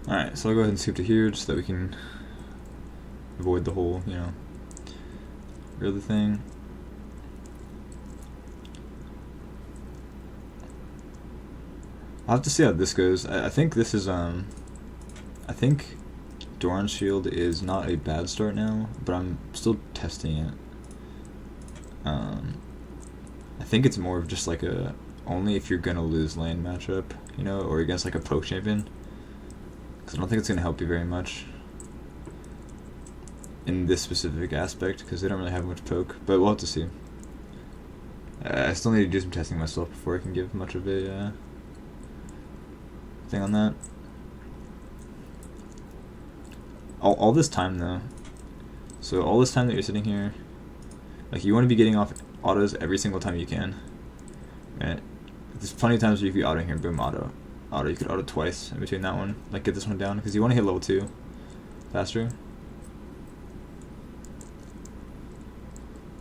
Alright, so I'll go ahead and skip to here just so that we can avoid the whole, really thing. I'll have to see how this goes. I think this is, I think Doran's Shield is not a bad start now, but I'm still testing it. I think it's more of just like a, only if you're gonna lose lane matchup, or against like a poke champion. Because I don't think it's gonna help you very much in this specific aspect, because they don't really have much poke, but we'll have to see. I still need to do some testing myself before I can give much of a thing on that. All this time though, so all this time that you're sitting here, like, you want to be getting off autos every single time you can, right? There's plenty of times where you could be autoing here, boom, auto. You could auto twice in between that one, like get this one down, because you want to hit level 2 faster.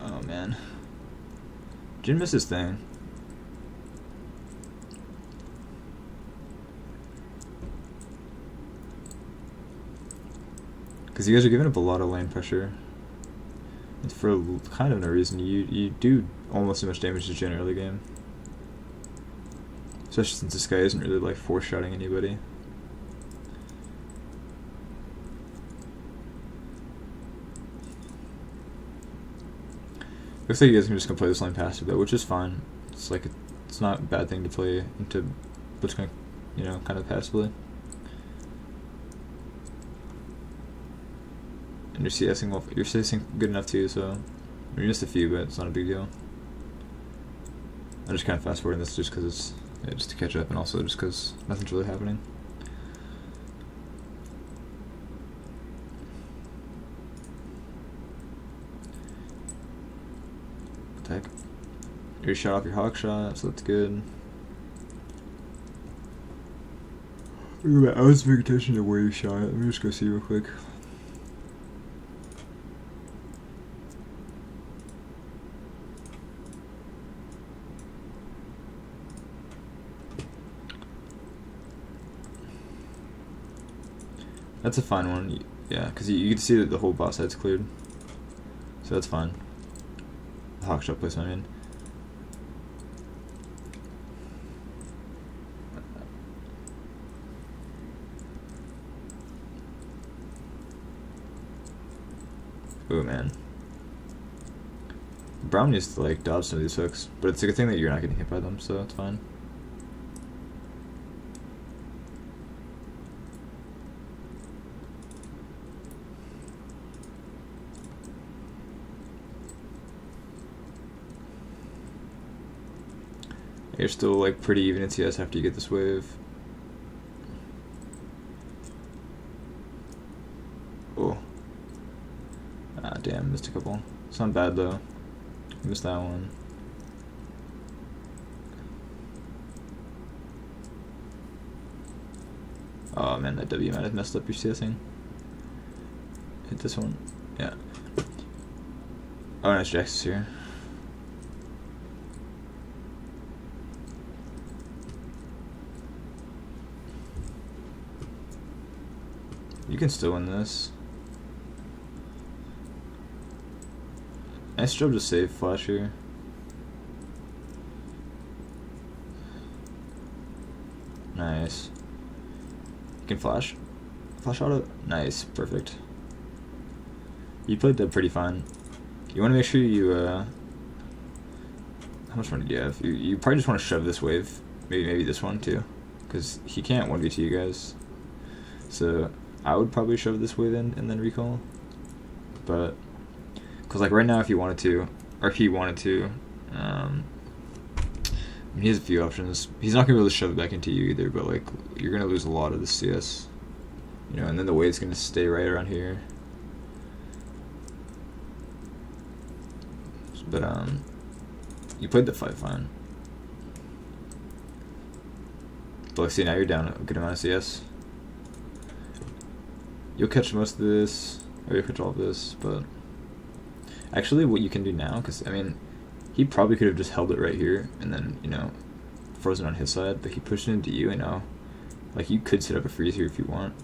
Oh man, Jin missed his thing. Because you guys are giving up a lot of lane pressure. And for kind of no reason. You do almost as much damage to Jin early game. Especially since this guy isn't really like force-shotting anybody. Looks like you guys can just gonna play this lane passive though, which is fine. It's like, it's not a bad thing to play into Blitzcrank, kind of passively. And you're CSing well, you're CSing good enough too, so you missed a few, but it's not a big deal. I'm just kind of fast forwarding this just because it's just to catch up, and also just because nothing's really happening. Attack. You shot off your hawk shot, so that's good. I was paying attention to where you shot. Let me just go see real quick. That's a fine one, yeah, because you can see that the whole bot side's cleared, so that's fine. The hawk shot placement, I mean. Oh man, Brown needs to like dodge some of these hooks, but it's a good thing that you're not getting hit by them, so it's fine. You're still like pretty even in CS after you get this wave. Oh. Ah, damn, missed a couple. It's not bad though. Missed that one. Oh man, that W might have messed up your CSing. Hit this one. Yeah. Oh, nice, Jax is here. You can still win this. Nice job to save flash here. Nice. You can flash. Flash auto. Nice. Perfect. You played that pretty fine. You want to make sure you, how much money do you have? You probably just want to shove this wave. Maybe this one too. Because he can't 1v2 you guys. So I would probably shove this wave in and then recall. But, because like right now if you wanted to, or if he wanted to, I mean, he has a few options. He's not going to be able to shove it back into you either, but like, you're going to lose a lot of the CS. And then the wave's going to stay right around here. But, you played the fight fine. But like, see, now you're down a good amount of CS. You'll catch most of this, or you'll catch all of this, but actually what you can do now, because, I mean, he probably could have just held it right here, and then, frozen on his side, but he pushed it into you, like, you could set up a freeze here if you want,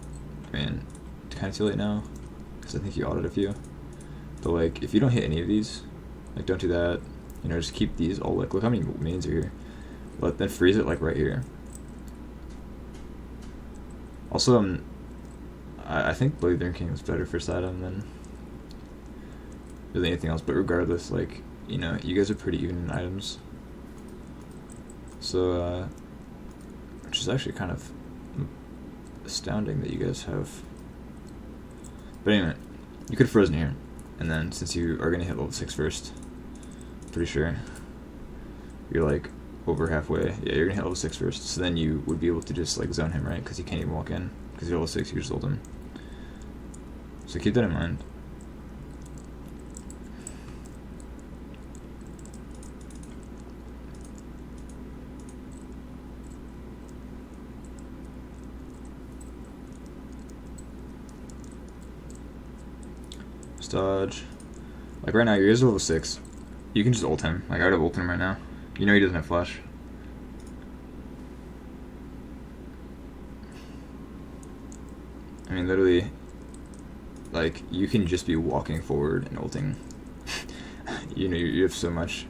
I mean, it's kind of too late now, because I think you autoed a few. But like, if you don't hit any of these, like don't do that. You know, just keep these all like, look how many minions are here. But then freeze it like right here. Also, I think Blade King is better first item than really anything else. But regardless, like, you know, you guys are pretty even in items. So, which is actually kind of astounding that you guys have. But anyway, you could have frozen here. And then, since you are going to hit level 6 first, pretty sure you're like over halfway. Yeah, you're going to hit level 6 first. So then you would be able to just like zone him, right? Because he can't even walk in. Because you're level 6, you just ult him. So keep that in mind. Dodge. Like right now, you're level 6. You can just ult him. Like I would have ulted him right now. You know he doesn't have flash. I mean, literally, like you can just be walking forward and ulting. You know, you have so much.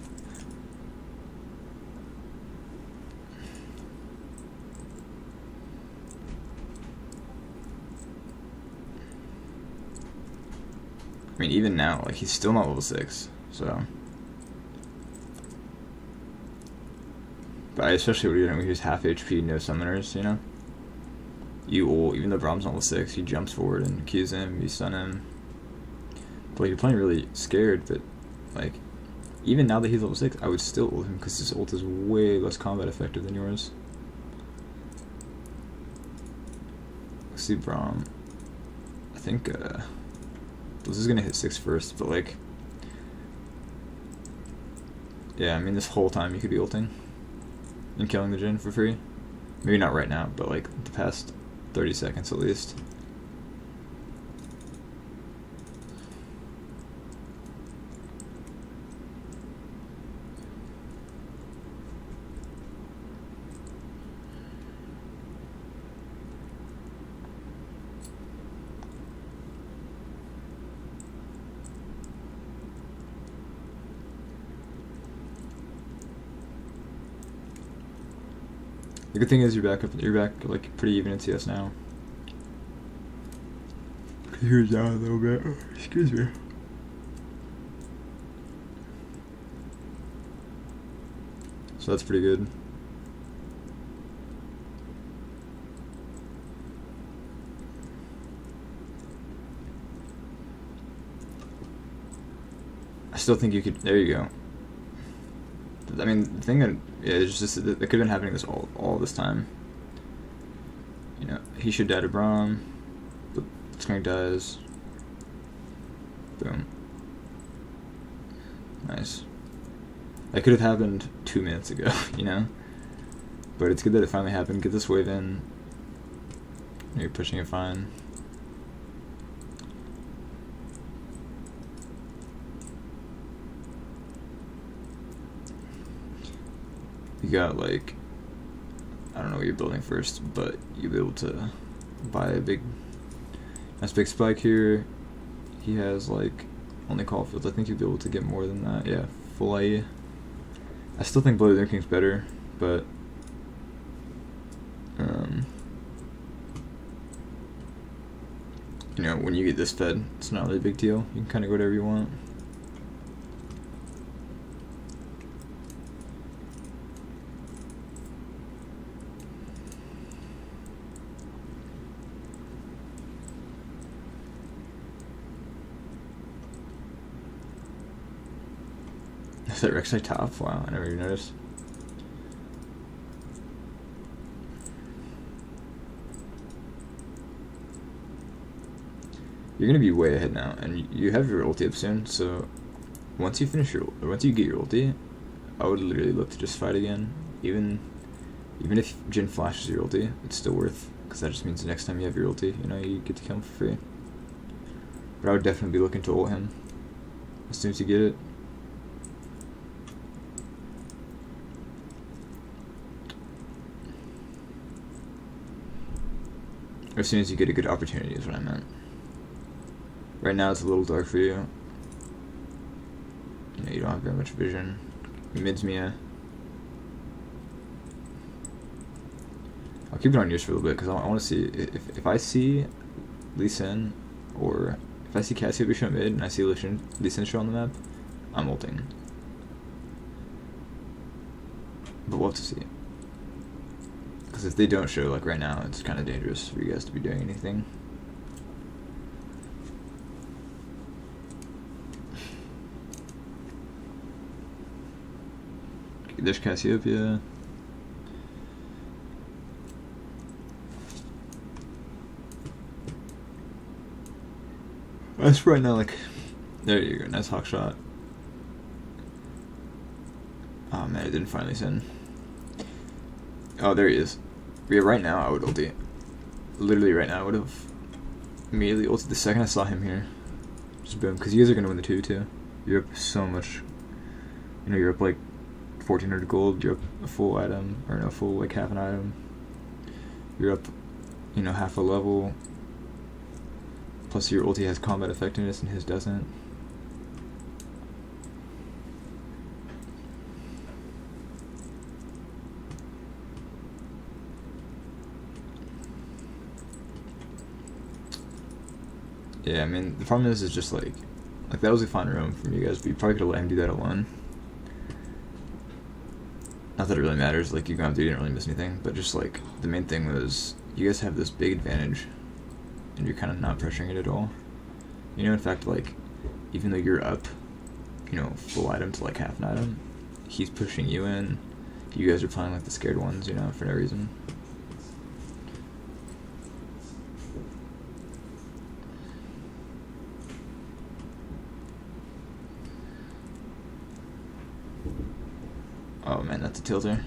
I mean, even now, like, he's still not level 6, so. But I especially would, you know, when he's half HP, no summoners, you know? You ult, even though Brahm's not level 6, he jumps forward and Qs him, you stun him. But like, you're playing really scared, but, like, even now that he's level 6, I would still ult him because his ult is way less combat effective than yours. Let's see, Braum. I think, this is gonna hit 6 first, but like, yeah, I mean, this whole time you could be ulting and killing the Jhin for free. Maybe not right now, but like the past 30 seconds at least. The good thing is you're back like pretty even in CS now. Here's down a little bit. Excuse me. So that's pretty good. I still think you could. There you go. I mean, the thing that is just that it could have been happening this all this time. You know, he should die to Braum, but Skunk dies. Boom. Nice. That could have happened 2 minutes ago, you know? But it's good that it finally happened. Get this wave in. You're pushing it fine. You got like, I don't know what you're building first, but you'll be able to buy a nice big spike here. He has like only call fields. I think you'll be able to get more than that. Yeah, full IE. I still think Blade King's better, but you know, when you get this fed, it's not really a big deal. You can kind of go whatever you want. Is that Rek'Sai top? Wow, I never even noticed. You're gonna be way ahead now, and you have your ulti up soon. So once you get your ulti, I would literally look to just fight again. Even if Jhin flashes your ulti, it's still worth, because that just means the next time you have your ulti, you know, you get to kill him for free. But I would definitely be looking to ult him as soon as you get it. Or as soon as you get a good opportunity is what I meant. Right now it's a little dark for you. You know, you don't have very much vision. Mid's Mia. I'll keep it on yours for a little bit because I want to see if I see Lee Sin, or if I see Cassiopeia show mid and I see Lee Sin show on the map, I'm ulting. But we'll have to see. Because if they don't show, like right now, it's kind of dangerous for you guys to be doing anything. Okay, there's Cassiopeia. That's right now, like, there you go, nice hawk shot. Oh man, it didn't finally send. Oh, there he is. Yeah, right now I would ulti. Literally right now I would have immediately ulted the second I saw him here. Just boom, because you guys are going to win the 2 too. You're up so much. You know, you're up like 1400 gold, you're up a full item, or no, full like half an item. You're up, you know, half a level. Plus your ulti has combat effectiveness and his doesn't. Yeah, I mean, the problem is just like that was a fine roam from you guys, but you probably could have let him do that alone. Not that it really matters, like you didn't really miss anything, but just like the main thing was you guys have this big advantage and you're kind of not pressuring it at all. You know, in fact, like even though you're up, you know, full item to like half an item, he's pushing you in. You guys are playing like the scared ones, you know, for no reason. Oh man, that's a tilter.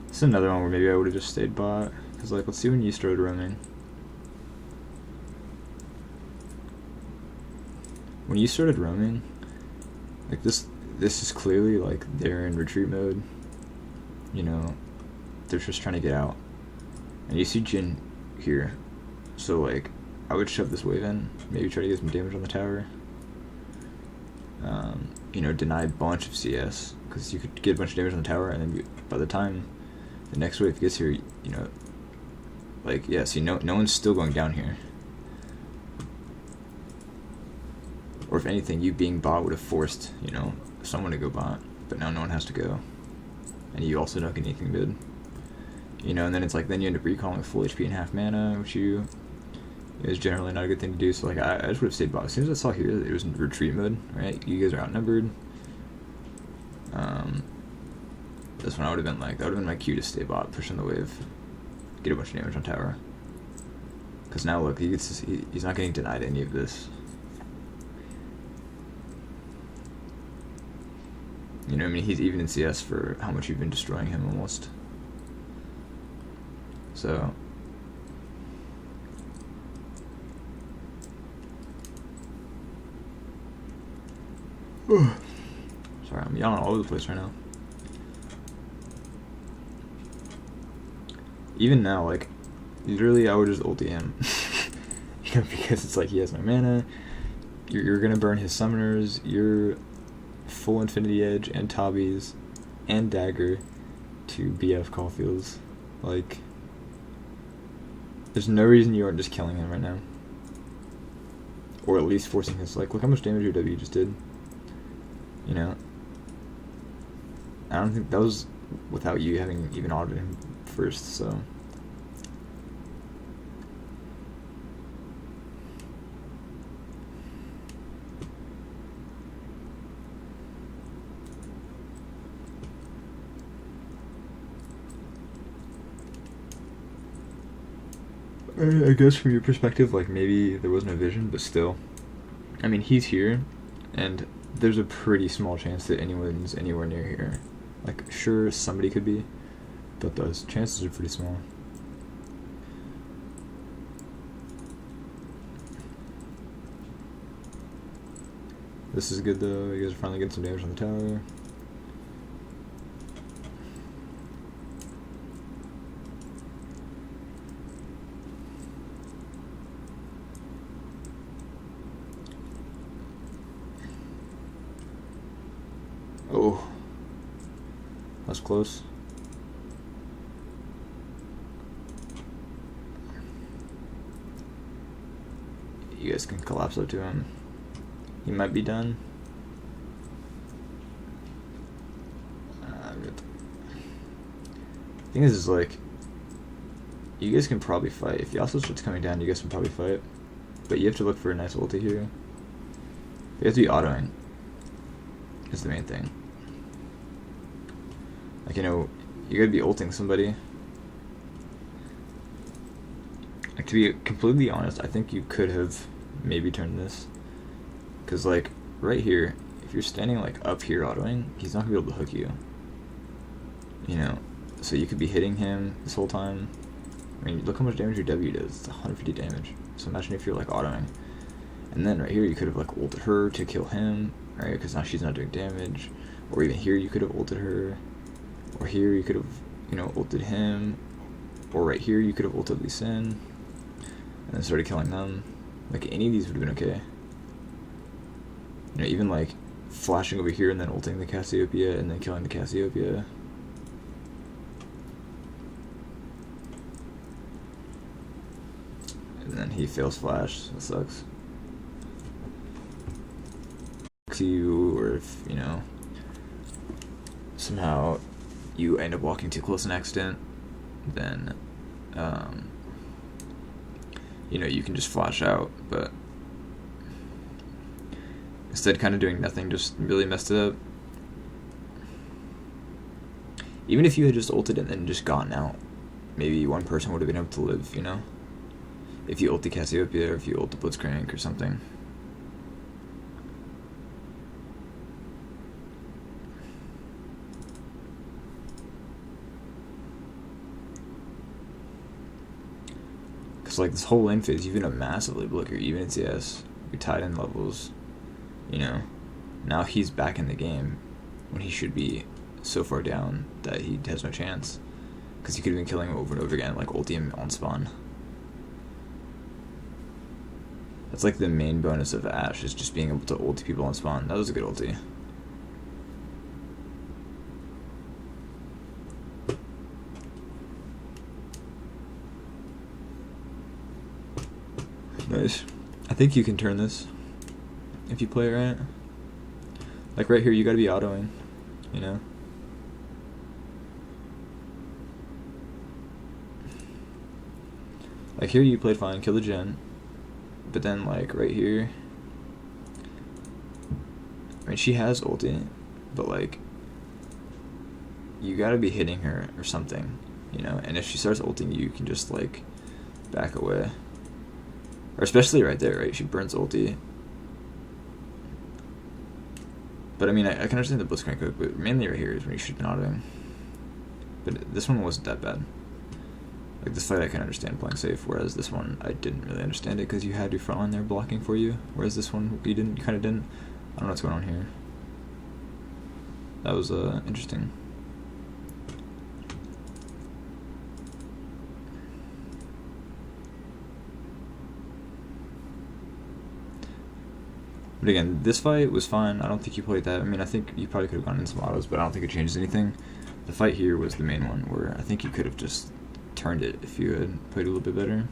This is another one where maybe I would have just stayed bot. Because like, let's see when you started roaming. When you started roaming, like this is clearly like they're in retreat mode. You know, they're just trying to get out. And you see Jhin here. So like, I would shove this wave in, maybe try to get some damage on the tower. You know, deny a bunch of CS, because you could get a bunch of damage on the tower, and then by the time the next wave gets here, you know, like, yeah, see, no one's still going down here. Or if anything, you being bot would have forced, you know, someone to go bot, but now no one has to go. And you also don't get anything mid. You know, and then it's like, then you end up recalling full HP and half mana, which is generally not a good thing to do. So like, I just would have stayed bot. As soon as I saw here that it was in retreat mode, right? You guys are outnumbered. This one I would have been like, that would have been my cue to stay bot, push on the wave, get a bunch of damage on tower. Because now look, he's not getting denied any of this. You know, I mean, he's even in CS for how much you've been destroying him almost. So. Sorry, I'm yawning all over the place right now. Even now, like, literally I would just ulti him. You know, because it's like he has no mana. You're gonna burn his summoners. You're full Infinity Edge and Tabbies and Dagger to BF Caulfield's. Like, there's no reason you aren't just killing him right now. Or at least forcing his, like, look how much damage your W just did. You know? I don't think that was without you having even audited him first, so. I guess from your perspective, like, maybe there wasn't a vision, but still. I mean, he's here, and there's a pretty small chance that anyone's anywhere near here. Like, sure, somebody could be, but those chances are pretty small. This is good though. You guys are finally getting some damage on the tower. Oh, that's close. You guys can collapse up to him. He might be done. The thing is like, you guys can probably fight. If Yasuo starts coming down, you guys can probably fight. But you have to look for a nice ulti here. You have to be autoing. Is the main thing. Like, you know, you gotta be ulting somebody. Like, to be completely honest, I think you could have maybe turned this. Because, like, right here, if you're standing, like, up here autoing, he's not gonna be able to hook you. You know? So you could be hitting him this whole time. I mean, look how much damage your W does. It's 150 damage. So imagine if you're, like, autoing. And then right here, you could have, like, ulted her to kill him, right? Because now she's not doing damage. Or even here, you could have ulted her. Or here, you could have, you know, ulted him. Or right here, you could have ulted Lee Sin. And then started killing them. Like, any of these would have been okay. You know, even, like, flashing over here and then ulting the Cassiopeia and then killing the Cassiopeia. And then he fails flash. That sucks. To you, or if, you know, somehow you end up walking too close an accident, then, you know, you can just flash out, but instead kind of doing nothing just really messed it up. Even if you had just ulted and then just gotten out, maybe one person would have been able to live, you know? If you ult the Cassiopeia or if you ult the Blitzcrank or something. Because, like, this whole lane phase, you've been up massively, but look, you're even in CS, you're tied in levels, you know? Now he's back in the game when he should be so far down that he has no chance. Because you could have been killing him over and over again, like ulti him on spawn. That's like the main bonus of Ashe, is just being able to ulti people on spawn. That was a good ulti. Nice. I think you can turn this if you play it right. Like right here, you gotta be autoing, you know? Like here you played fine, kill the gen. But then, like, right here, I mean, she has ulti, but, like, you gotta be hitting her or something, you know? And if she starts ulting, you can just, like, back away. Or especially right there, right? She burns ulti. But, I mean, I can understand the Blitzcrank hook, but mainly right here is when you should be autoing. But this one wasn't that bad. Like, this fight I can understand playing safe, whereas this one I didn't really understand it because you had your front line there blocking for you, whereas this one you didn't, you kind of didn't. I don't know what's going on here. That was interesting. But again, this fight was fine. I don't think you played that. I mean, I think you probably could have gone in some autos, but I don't think it changes anything. The fight here was the main one, where I think you could have just turned it if you had played a little bit better.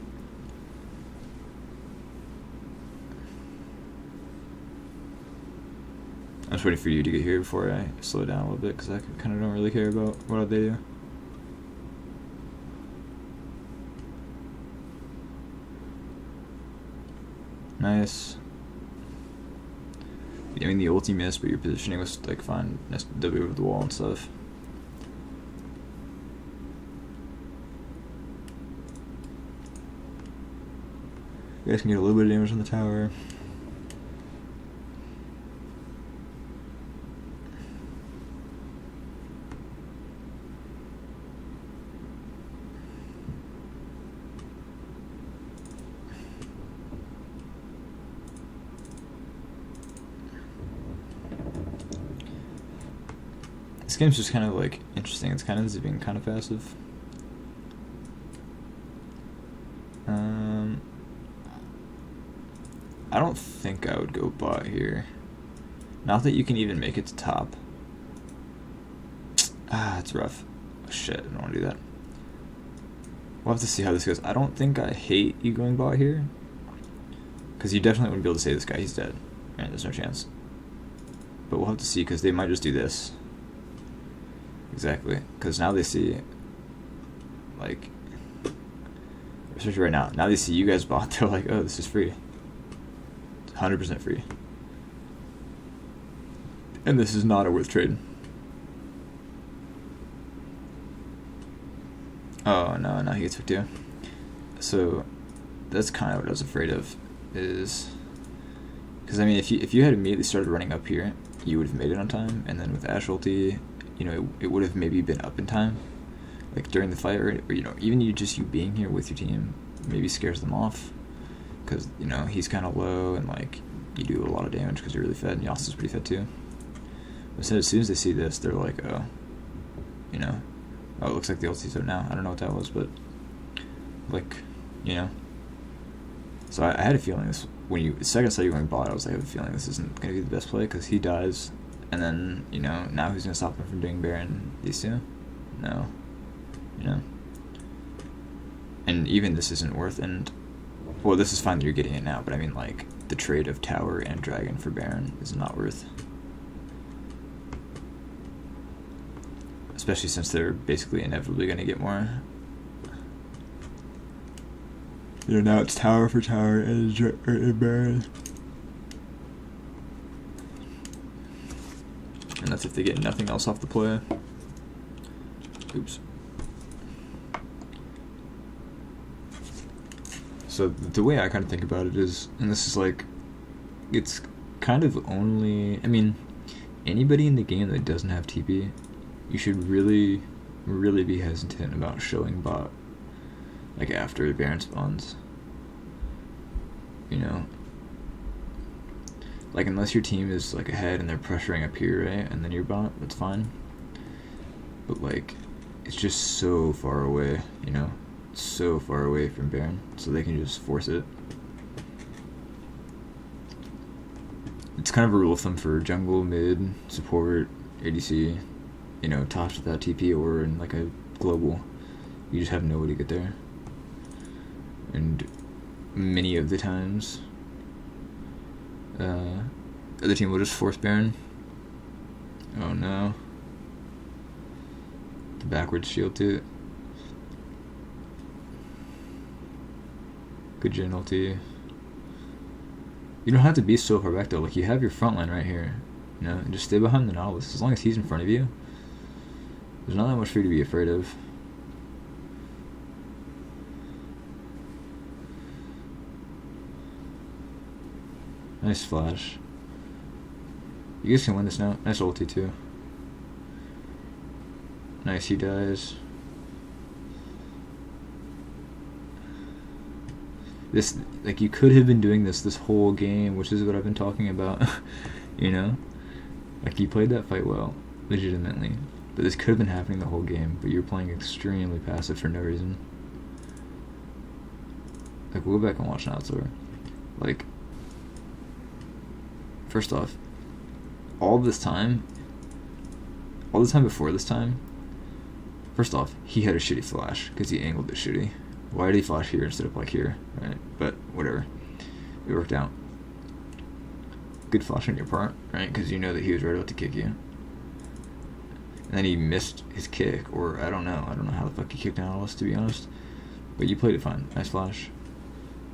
I'm just waiting for you to get here before I slow down a little bit, because I kind of don't really care about what they do. Nice. I mean, the ulti missed, but your positioning was, like, fine. W over the wall and stuff. You guys can get a little bit of damage on the tower. game's just kind of like interesting. It's kind of being kind of passive. I don't think I would go bot here. Not that you can even make it to top. It's rough. Oh, shit, I don't want to do that. We'll have to see how this goes. I don't think I hate you going bot here. Because you definitely wouldn't be able to say this guy, he's dead. Right, there's no chance. But we'll have to see, because they might just do this. Exactly. Because now they see, like, especially right now they see you guys bot, they're like, oh, this is free. It's 100% free. And this is not a worth trade. Oh, no, he gets hooked too. So, that's kind of what I was afraid of, is... Because, I mean, if you had immediately started running up here, you would have made it on time, and then with Ash ulti, you know, it would have maybe been up in time, like, during the fight, or you know, even you being here with your team maybe scares them off, because, you know, he's kind of low, and, like, you do a lot of damage because you're really fed, and Yasuo's pretty fed too. But as soon as they see this, they're like, oh, you know, oh, it looks like the ulti's up now. I don't know what that was, but, like, you know. So I had a feeling this, the second I saw you going bot, I was like, I have a feeling this isn't going to be the best play, because he dies, and then, you know, now who's going to stop him from doing Baron? These two? No. You know? And even this isn't worth, and, well, this is fine that you're getting it now, but I mean, like, the trade of Tower and Dragon for Baron is not worth. Especially since they're basically inevitably going to get more. You know, now it's Tower for Tower and Baron. And that's if they get nothing else off the play. Oops. So the way I kind of think about it is, and this is like, it's kind of only, I mean, anybody in the game that doesn't have TP, you should really, really be hesitant about showing bot, like, after the Baron spawns. You know? Like, unless your team is, like, ahead and they're pressuring up here, right? And then your bot, that's fine. But, like, it's just so far away, you know? So far away from Baron, so they can just force it. It's kind of a rule of thumb for jungle, mid, support, ADC, you know, tops without TP, or in like a global, you just have no way to get there. And many of the times, the other team will just force Baron. Oh no. The backwards shield too. Good gen ulti. You don't have to be so far back though, like you have your front line right here. You know, and just stay behind the Nautilus. As long as he's in front of you, there's not that much for you to be afraid of. Nice flash. You guys can win this now. Nice ulti too. Nice, he dies. This, like, you could have been doing this whole game, which is what I've been talking about. You know? Like, you played that fight well, legitimately. But this could have been happening the whole game, but you're playing extremely passive for no reason. Like, we'll go back and watch now, it's over. Like, first off, all the time before this time, first off, he had a shitty flash, because he angled it shitty. Why did he flash here instead of, like, here, right? But, whatever. It worked out. Good flash on your part, right? Because you know that he was right about to kick you. And then he missed his kick, or I don't know how the fuck he kicked Nautilus, to be honest. But you played it fine. Nice flash.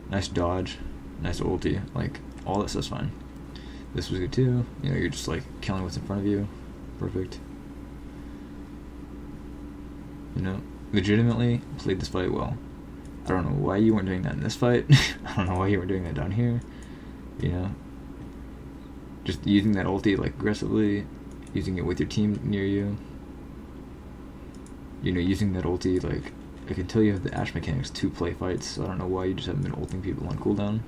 Nice dodge. Nice ulti. Like, all that stuff's fine. This was good too. You know, you're just, like, killing what's in front of you. Perfect. You know, legitimately played this fight well. I don't know why you weren't doing that in this fight. I don't know why you weren't doing that down here. You know, just using that ulti, like, aggressively, using it with your team near you. You know, using that ulti, like, I can tell you have the Ashe mechanics to play fights, so I don't know why you just haven't been ulting people on cooldown.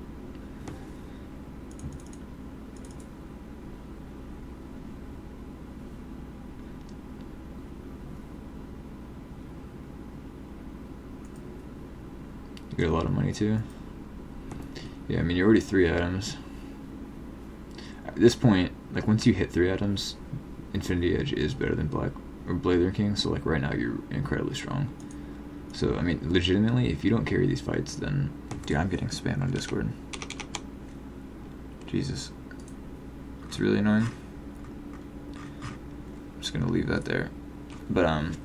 You get a lot of money too. Yeah, I mean, you're already 3 items. At this point, like, once you hit 3 items, Infinity Edge is better than Black or Blazer King, so, like, right now you're incredibly strong. So, I mean, legitimately, if you don't carry these fights, then... Dude, I'm getting spammed on Discord. Jesus. It's really annoying. I'm just gonna leave that there. But,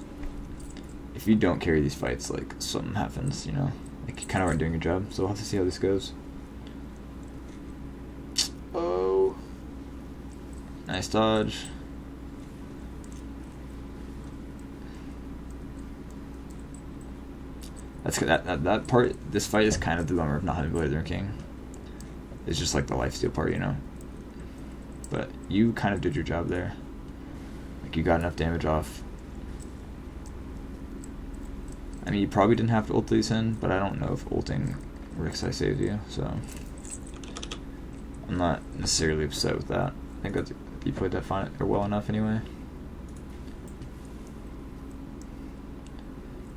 if you don't carry these fights, like, something happens, you know? Like, you kind of aren't doing your job, so we'll have to see how this goes. Oh. Nice dodge. That's that part. This fight is kind of the bummer of not having Blazer King. It's just like the lifesteal part, you know. But you kind of did your job there. Like, you got enough damage off. I mean, you probably didn't have to ult these in, but I don't know if ulting Rek'Sai saves you, so I'm not necessarily upset with that. I think that's, you played that fine or well enough anyway.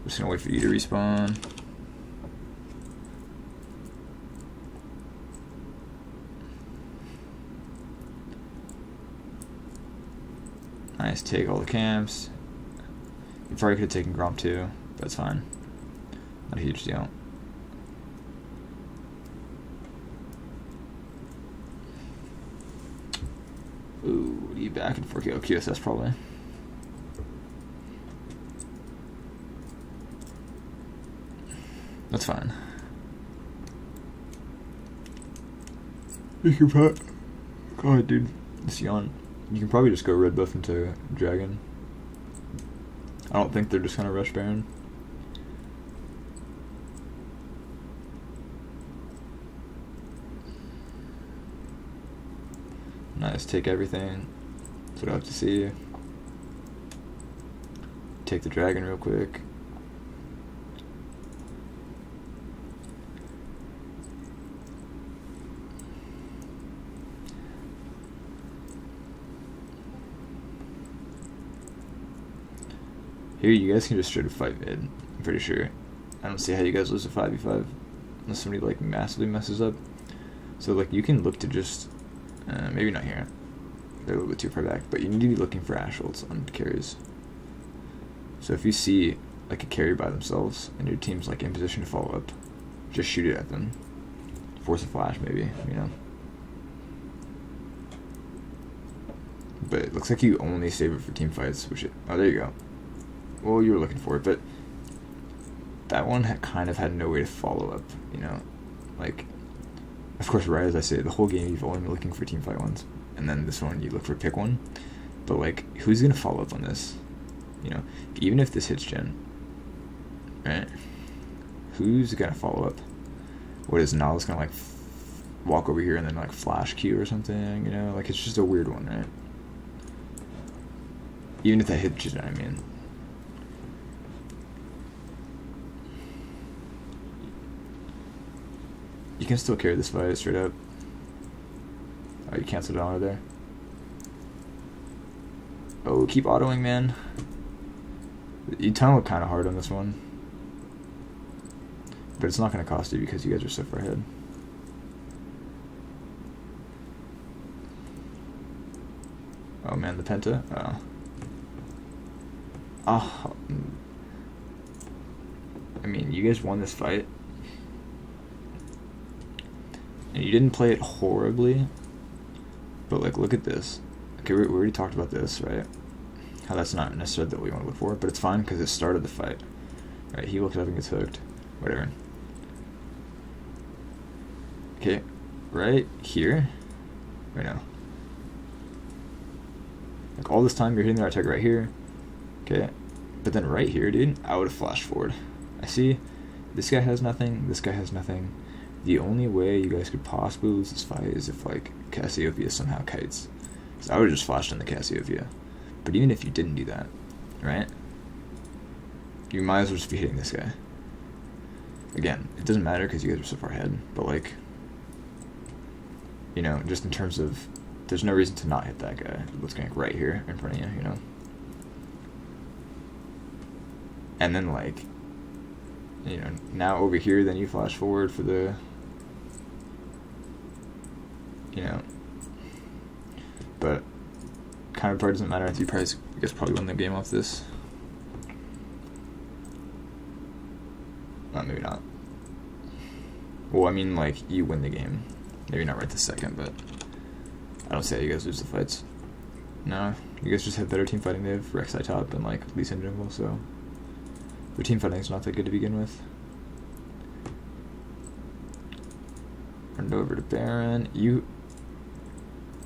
Just gonna wait for you to respawn. Nice, take all the camps. You probably could have taken Gromp too. That's fine. Not a huge deal. Ooh, you back and forth. Oh, QSS probably. That's fine. You can probably... God, dude. This yawn. You can probably just go red buff into Dragon. I don't think they're just gonna rush Baron. Nice, take everything. That's what I have to see. Take the dragon real quick. Here, you guys can just straight up fight mid. I'm pretty sure. I don't see how you guys lose a 5v5 unless somebody like massively messes up. So like you can look to just maybe not here. They're a little bit too far back, but you need to be looking for Ashe ults on carries. So if you see like a carry by themselves and your team's like in position to follow up, just shoot it at them. Force a flash maybe, you know. But it looks like you only save it for team fights, which oh, there you go. Well, you were looking for it, but that one kind of had no way to follow up, you know. Like, of course, right as I say, the whole game you've only been looking for team fight ones, and then this one you look for pick one. But like, who's gonna follow up on this? You know, even if this hits Gen, right? Who's gonna follow up? What is Nala's gonna like walk over here and then like flash Q or something? You know, like it's just a weird one, right? Even if that hits Gen, I mean. You can still carry this fight straight up. Oh, you canceled honor there. Oh, keep autoing, man. You tunnel kind of hard on this one. But it's not going to cost you because you guys are so far ahead. Oh man, the Penta? Oh. Oh. I mean, you guys won this fight. And you didn't play it horribly, but like, look at this. Okay, we already talked about this, right? How that's not necessarily what we want to look for, but it's fine because it started the fight. Right, he looks up and gets hooked. Whatever. Okay, right here. Right now. Like all this time you're hitting the right target right here. Okay, but then right here, dude, I would have flashed forward. I see this guy has nothing, this guy has nothing. The only way you guys could possibly lose this fight is if, like, Cassiopeia somehow kites. So I would have just flashed on the Cassiopeia. But even if you didn't do that, right? You might as well just be hitting this guy. Again, it doesn't matter because you guys are so far ahead. But, like, you know, just in terms of, there's no reason to not hit that guy. What's going right here in front of you, you know? And then, like, you know, now over here, then you flash forward for the, you know, but counterpart doesn't matter. You probably win the game off this. Maybe not. Well, I mean, like, you win the game. Maybe not right this second, but I don't see how you guys lose the fights. No, you guys just have better team fighting. They have Rek'Sai top and, like, Lee Sin jungle, so their team fighting is not that good to begin with. Turned over to Baron. You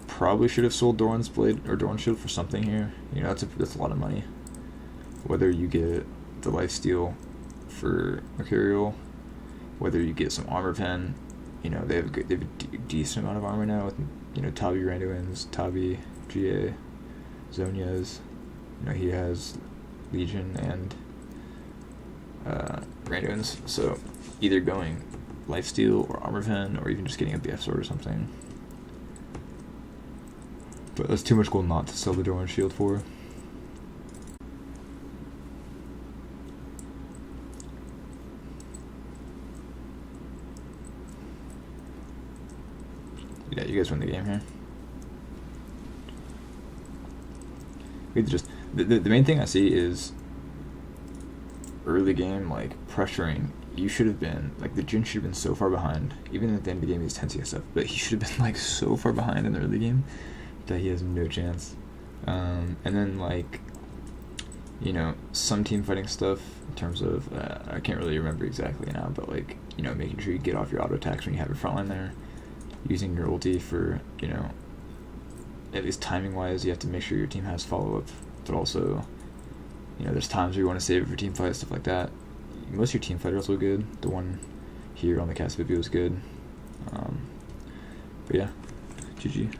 probably should have sold Doran's Blade or Doran's Shield for something here. You know, that's a lot of money. Whether you get the lifesteal for Mercurial, whether you get some armor pen, you know, they have a decent amount of armor now with, you know, Tabi Randuin's, Tabi, GA, Zhonya's, you know, he has Legion and Randuin's, so either going lifesteal or armor pen or even just getting a BF sword or something. But that's too much gold not to sell the Doran's Shield for. Yeah, you guys win the game here. We just the main thing I see is early game, like, pressuring. You should have been, like, the Jhin should have been so far behind. Even at the end of the game, he's 10 CS stuff, but he should have been, like, so far behind in the early game that he has no chance. And then, like, you know, some team fighting stuff in terms of, I can't really remember exactly now, but, like, you know, making sure you get off your auto attacks when you have your frontline there. Using your ulti for, you know, at least timing wise, you have to make sure your team has follow up, but also, you know, there's times where you want to save it for team fight, stuff like that. Most of your team fight are also good. The one here on the cast video is good. But yeah, GG.